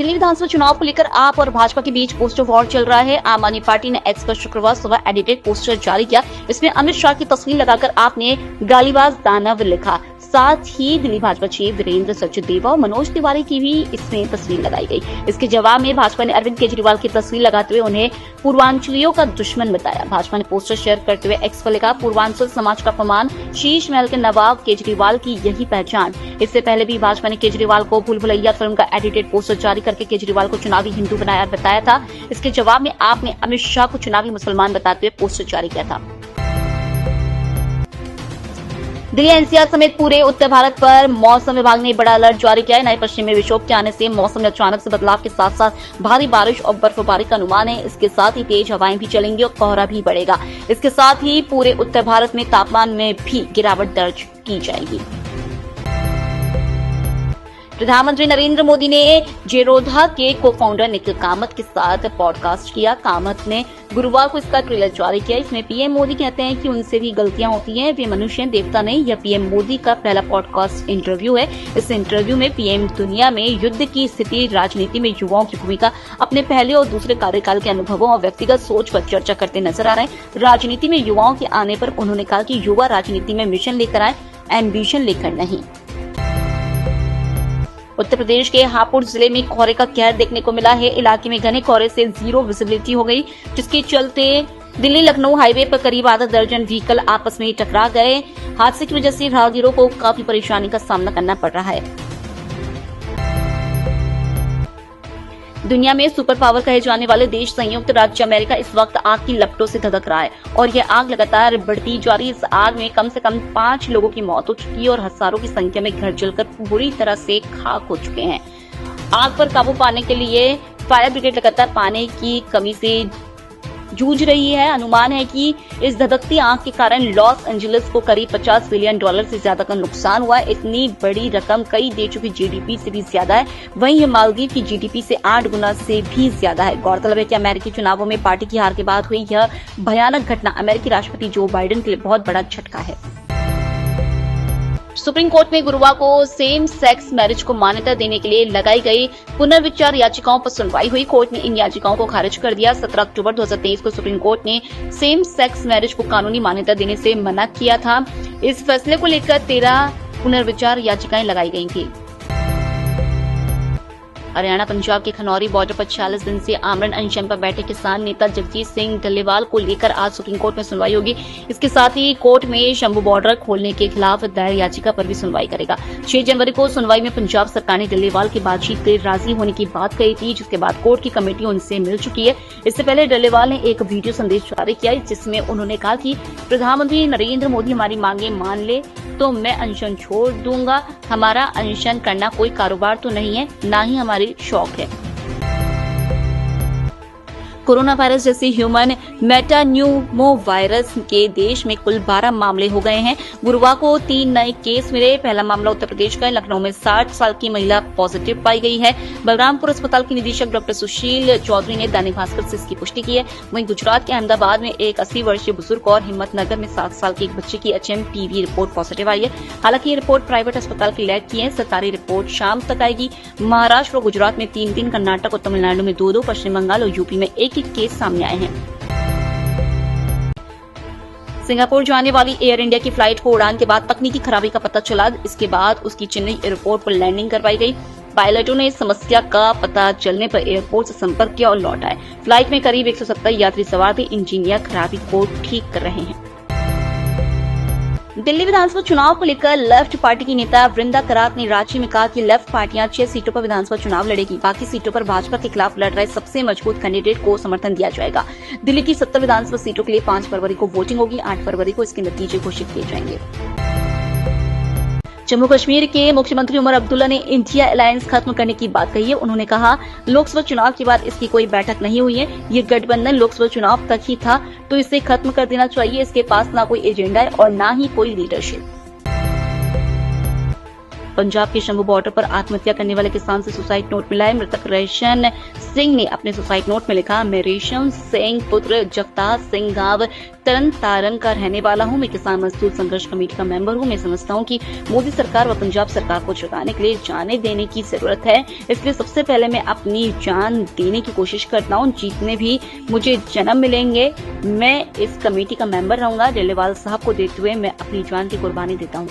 दिल्ली विधानसभा चुनाव को लेकर आप और भाजपा के बीच पोस्टर वॉर चल रहा है। आम आदमी पार्टी ने एक्स पर शुक्रवार सुबह एडिटेड पोस्टर जारी किया। इसमें अमित शाह की तस्वीर लगाकर आपने गालीबाज दानव लिखा। साथ ही दिल्ली भाजपा चीफ वीरेंद्र सचदेवा और मनोज तिवारी की भी इसमें तस्वीर लगाई गई। इसके जवाब में भाजपा ने अरविंद केजरीवाल की तस्वीर लगाते हुए उन्हें पूर्वांचलियों का दुश्मन बताया। भाजपा ने पोस्टर शेयर करते हुए एक्स पर लिखा, पूर्वांचल समाज का अपमान, शीश महल के नवाब केजरीवाल की यही पहचान। इससे पहले भी भाजपा ने केजरीवाल को भूल भुलैया फिल्म का एडिटेड पोस्टर जारी करके केजरीवाल को चुनावी हिंदू बताया था। इसके जवाब में आपने अमित शाह को चुनावी मुसलमान बताते हुए पोस्टर जारी किया था। दिल्ली एनसीआर समेत पूरे उत्तर भारत पर मौसम विभाग ने बड़ा अलर्ट जारी किया है। नए पश्चिमी विक्षोभ के आने से मौसम में अचानक से बदलाव के साथ साथ भारी बारिश और बर्फबारी का अनुमान है। इसके साथ ही तेज हवाएं भी चलेंगी और कोहरा भी बढ़ेगा। इसके साथ ही पूरे उत्तर भारत में तापमान में भी गिरावट दर्ज की जाएगी। प्रधानमंत्री नरेंद्र मोदी ने जेरोधा के को फाउंडर निखिल कामत के साथ पॉडकास्ट किया। कामत ने गुरुवार को इसका ट्रेलर जारी किया। इसमें पीएम मोदी कहते हैं कि उनसे भी गलतियां होती हैं, वे मनुष्य देवता नहीं। यह पीएम मोदी का पहला पॉडकास्ट इंटरव्यू है। इस इंटरव्यू में पीएम दुनिया में युद्ध की स्थिति, राजनीति में युवाओं की भूमिका, अपने पहले और दूसरे कार्यकाल के अनुभवों और व्यक्तिगत सोच पर चर्चा करते नजर आ रहे हैं। राजनीति में युवाओं के आने पर उन्होंने कहा कि युवा राजनीति में मिशन लेकर आए, एम्बिशन लेकर नहीं। उत्तर प्रदेश के हापुड़ जिले में कोहरे का कहर देखने को मिला है। इलाके में घने कोहरे से जीरो विजिबिलिटी हो गई, जिसके चलते दिल्ली लखनऊ हाईवे पर करीब आधा दर्जन व्हीकल आपस में टकरा गए। हादसे की वजह से राहगीरों को काफी परेशानी का सामना करना पड़ रहा है। दुनिया में सुपर पावर कहे जाने वाले देश संयुक्त राज्य अमेरिका इस वक्त आग की लपटों से धधक रहा है और यह आग लगातार बढ़ती जा रही है। इस आग में कम से कम 5 लोगों की मौत हो चुकी है और हजारों की संख्या में घर जलकर पूरी तरह से खाक हो चुके हैं। आग पर काबू पाने के लिए फायर ब्रिगेड लगातार पानी की कमी से जूझ रही है। अनुमान है कि इस धधकती आग के कारण लॉस एंजलिस को करीब $50 बिलियन से ज्यादा का नुकसान हुआ है। इतनी बड़ी रकम कई देशों की जीडीपी से भी ज्यादा है। वहीं यह मालदीव की जीडीपी से 8 गुना से भी ज्यादा है। गौरतलब है कि अमेरिकी चुनावों में पार्टी की हार के बाद हुई यह भयानक घटना अमेरिकी राष्ट्रपति जो बाइडेन के लिए बहुत बड़ा झटका है। सुप्रीम कोर्ट में गुरुवार को सेम सेक्स मैरिज को मान्यता देने के लिए लगाई गई पुनर्विचार याचिकाओं पर सुनवाई हुई। कोर्ट ने इन याचिकाओं को खारिज कर दिया। 17 अक्टूबर 2023 को सुप्रीम कोर्ट ने सेम सेक्स मैरिज को कानूनी मान्यता देने से मना किया था। इस फैसले को लेकर 13 पुनर्विचार याचिकाएं लगाई गई थी। हरियाणा पंजाब के खनौरी बॉर्डर पर 46 दिन से आमरण अनशन पर बैठे किसान नेता जगजीत सिंह डल्लेवाल को लेकर आज सुप्रीम कोर्ट में सुनवाई होगी। इसके साथ ही कोर्ट में शंभू बॉर्डर खोलने के खिलाफ दायर याचिका पर भी सुनवाई करेगा। 6 जनवरी को सुनवाई में पंजाब सरकार ने डल्लेवाल की बातचीत से राजी होने की बात कही थी, जिसके बाद कोर्ट की कमेटी उनसे मिल चुकी है। इससे पहले डल्लेवाल ने एक वीडियो संदेश जारी किया, जिसमें उन्होंने कहा कि प्रधानमंत्री नरेंद्र मोदी हमारी मांगे मान ले तो मैं अनशन छोड़ दूंगा। हमारा अनशन करना कोई कारोबार तो नहीं है, न ही हमारी शौक है। कोरोना वायरस जैसे ह्यूमन मेटान्यूमोवायरस के देश में कुल 12 मामले हो गए हैं। गुरुवार को 3 नए केस मिले। पहला मामला उत्तर प्रदेश का है। लखनऊ में 60 साल की महिला पॉजिटिव पाई गई है। बलरामपुर अस्पताल की निदेशक डॉक्टर सुशील चौधरी ने दैनिक भास्कर से इसकी पुष्टि की है। वहीं गुजरात के अहमदाबाद में एक 80 वर्षीय बुजुर्ग और हिम्मतनगर में 7 साल की एक बच्चे की HMPV रिपोर्ट पॉजिटिव आई है। हालांकि ये रिपोर्ट प्राइवेट अस्पताल की लैब की है। सरकारी रिपोर्ट शाम तक आएगी। महाराष्ट्र और गुजरात में 3, कर्नाटक और तमिलनाडु में 2, पश्चिम बंगाल और यूपी में 1 केस सामने आए हैं। सिंगापुर जाने वाली एयर इंडिया की फ्लाइट को उड़ान के बाद तकनीकी खराबी का पता चला। इसके बाद उसकी चेन्नई एयरपोर्ट पर लैंडिंग करवाई गई। पायलटों ने समस्या का पता चलने पर एयरपोर्ट से संपर्क किया और लौट आए। फ्लाइट में करीब 170 यात्री सवार थे। इंजीनियर खराबी को ठीक कर रहे हैं। दिल्ली विधानसभा चुनाव को लेकर लेफ्ट पार्टी की नेता वृंदा करात ने रांची में कहा कि लेफ्ट पार्टियां 6 सीटों पर विधानसभा चुनाव लड़ेगी। बाकी सीटों पर भाजपा के खिलाफ लड़ रहे सबसे मजबूत कैंडिडेट को समर्थन दिया जाएगा। दिल्ली की 70 विधानसभा सीटों के लिए 5 फरवरी को वोटिंग होगी। 8 फरवरी को इसके नतीजे घोषित किए जाएंगे। जम्मू कश्मीर के मुख्यमंत्री उमर अब्दुल्ला ने इंडिया अलायंस खत्म करने की बात कही है। उन्होंने कहा, लोकसभा चुनाव के बाद इसकी कोई बैठक नहीं हुई है। ये गठबंधन लोकसभा चुनाव तक ही था, तो इसे खत्म कर देना चाहिए। इसके पास ना कोई एजेंडा है और ना ही कोई लीडरशिप। पंजाब के शंभू बॉर्डर पर आत्महत्या करने वाले किसान से सुसाइड नोट मिला है। मृतक रेशम सिंह ने अपने सुसाइड नोट में लिखा, मैं रेशम सिंह पुत्र जगतार सिंह गांव तरन तारण का रहने वाला हूं। मैं किसान मजदूर संघर्ष कमेटी का मेंबर हूं। मैं समझता हूं कि मोदी सरकार व पंजाब सरकार को जगाने के लिए जाने देने की जरूरत है, इसलिए सबसे पहले मैं अपनी जान देने की कोशिश करता हूं। जितने भी मुझे जन्म मिलेंगे मैं इस कमेटी का मेंबर रहूंगा। डेलेवाल साहब को देखते हुए मैं अपनी जान की कुर्बानी देता हूं।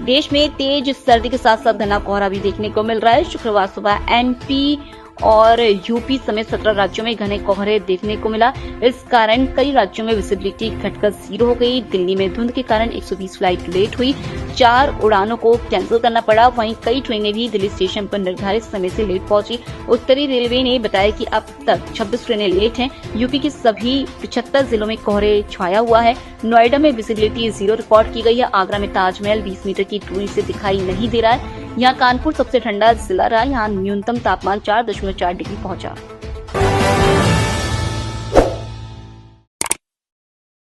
देश में तेज सर्दी के साथ साथ घना कोहरा भी देखने को मिल रहा है। शुक्रवार सुबह एमपी और यूपी समेत 17 राज्यों में घने कोहरे देखने को मिला। इस कारण कई राज्यों में विजिबिलिटी घटकर 0 हो गई। दिल्ली में धुंध के कारण 120 फ्लाइट लेट हुई, 4 उड़ानों को कैंसिल करना पड़ा। वहीं कई ट्रेनें भी दिल्ली स्टेशन पर निर्धारित समय से लेट पहुंची। उत्तरी रेलवे ने बताया कि अब तक 26 ट्रेनें लेट हैं। यूपी के सभी 75 जिलों में कोहरे छाया हुआ है। नोएडा में विजिबिलिटी 0 रिकॉर्ड की गई है। आगरा में ताजमहल 20 मीटर की दूरी से दिखाई नहीं दे रहा है। यहाँ कानपुर सबसे ठंडा जिला रहा। यहाँ न्यूनतम तापमान 4.4 डिग्री पहुंचा।